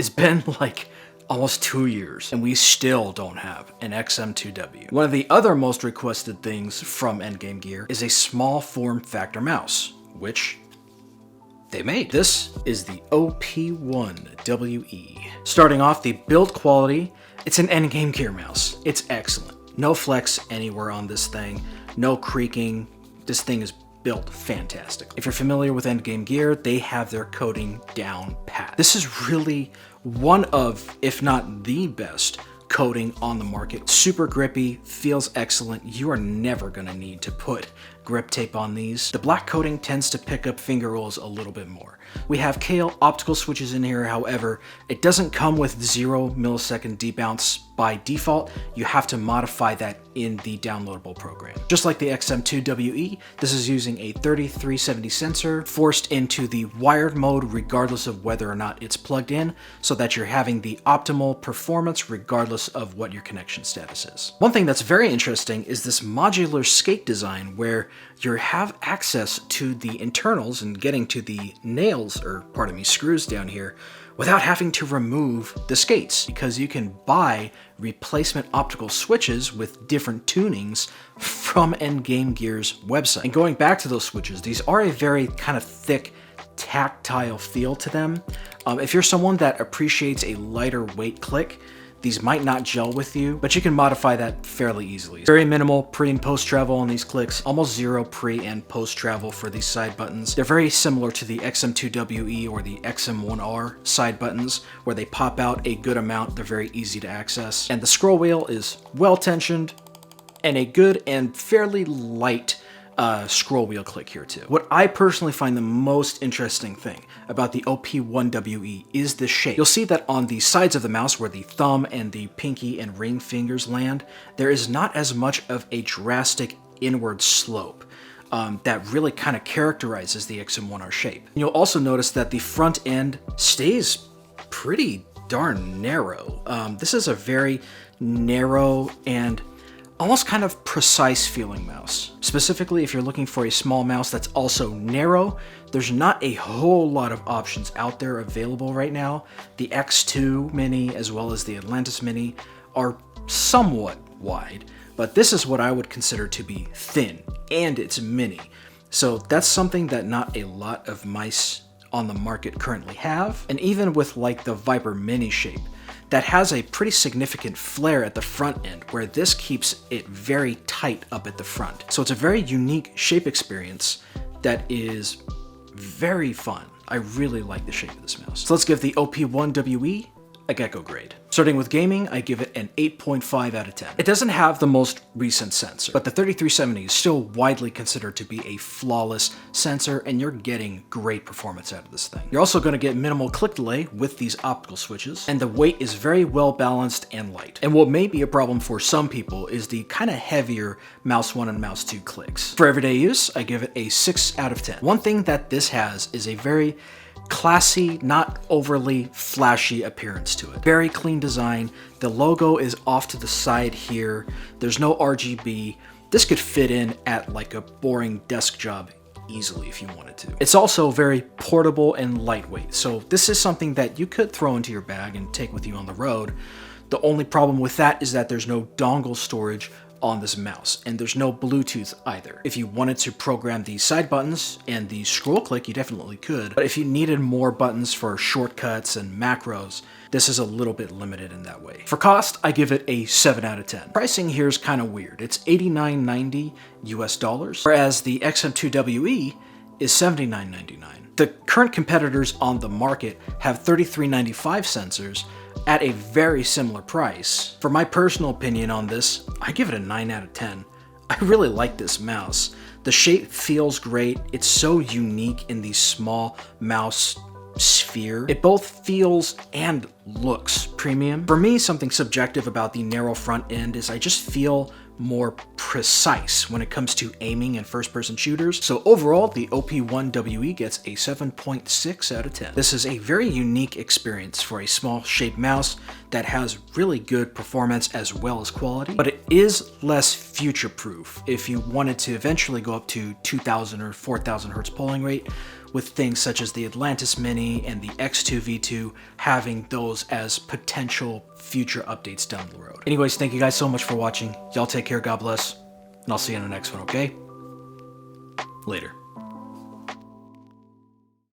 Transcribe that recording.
It's been like almost 2 years and we still don't have an XM2W. One of the other most requested things from Endgame Gear is a small form factor mouse, which they made. This is the OP1we. Starting off, the build quality, it's an Endgame Gear mouse. It's excellent. No flex anywhere on this thing, no creaking. This thing is built fantastic. If you're familiar with Endgame Gear, they have their coding down pat. This is really one of, if not the best, coating on the market. Super grippy, feels excellent. You are never gonna need to put grip tape on these. The black coating tends to pick up finger rolls a little bit more. We have Kale optical switches in here, however, it doesn't come with 0 millisecond debounce by default. You have to modify that in the downloadable program. Just like the XM2we, this is using a 3370 sensor forced into the wired mode regardless of whether or not it's plugged in, so that you're having the optimal performance regardless of what your connection status is. One thing that's very interesting is this modular skate design where you have access to the internals and getting to the nails, or pardon me, screws down here, without having to remove the skates, because you can buy replacement optical switches with different tunings from Endgame Gear's website. And going back to those switches, these are a very kind of thick, tactile feel to them. If you're someone that appreciates a lighter weight click, these might not gel with you, but you can modify that fairly easily. Very minimal pre and post travel on these clicks, almost 0 pre and post travel for these side buttons. They're very similar to the XM2we or the XM1R side buttons, where they pop out a good amount, they're very easy to access. And the scroll wheel is well tensioned and a good and fairly light scroll wheel click here too. What I personally find the most interesting thing about the OP1we is the shape. You'll see that on the sides of the mouse where the thumb and the pinky and ring fingers land, there is not as much of a drastic inward slope that really kind of characterizes the XM1R shape. And you'll also notice that the front end stays pretty darn narrow. This is a very narrow and almost kind of precise feeling mouse. Specifically, if you're looking for a small mouse that's also narrow, there's not a whole lot of options out there available right now. The X2 Mini as well as the Atlantis Mini are somewhat wide, but this is what I would consider to be thin, and it's mini. So that's something that not a lot of mice on the market currently have. And even with like the Viper Mini shape, that has a pretty significant flare at the front end, where this keeps it very tight up at the front. So it's a very unique shape experience that is very fun. I really like the shape of this mouse. So let's give the OP1we a gecko grade. Starting with gaming, I give it an 8.5 out of 10. It doesn't have the most recent sensor, but the 3370 is still widely considered to be a flawless sensor, and you're getting great performance out of this thing. You're also going to get minimal click delay with these optical switches, and the weight is very well balanced and light. And what may be a problem for some people is the kind of heavier mouse 1 and mouse 2 clicks. For everyday use, I give it a 6 out of 10. One thing that this has is a very classy, not overly flashy appearance to it. Very clean design. The logo is off to the side here. There's no RGB. This could fit in at like a boring desk job easily if you wanted to. It's also very portable and lightweight. So this is something that you could throw into your bag and take with you on the road. The only problem with that is that there's no dongle storage on this mouse, and there's no Bluetooth either. If you wanted to program the side buttons and the scroll click, you definitely could, but if you needed more buttons for shortcuts and macros, this is a little bit limited in that way. For cost, I give it a 7 out of 10. Pricing here is kind of weird. It's $89.90 US dollars, whereas the XM2we is $79.99. The current competitors on the market have $33.95 sensors at a very similar price. For my personal opinion on this, I give it a 9 out of 10. I really like this mouse. The shape feels great. It's so unique in the small mouse sphere. It both feels and looks premium. For me, something subjective about the narrow front end is I just feel more precise when it comes to aiming and first-person shooters. So overall, the OP1we gets a 7.6 out of 10. This is a very unique experience for a small shaped mouse that has really good performance as well as quality, but it is less future-proof if you wanted to eventually go up to 2000 or 4000 hertz polling rate, with things such as the Atlantis Mini and the X2V2 having those as potential future updates down the road. Anyways, thank you guys so much for watching. Y'all take care, God bless, and I'll see you in the next one, okay? Later.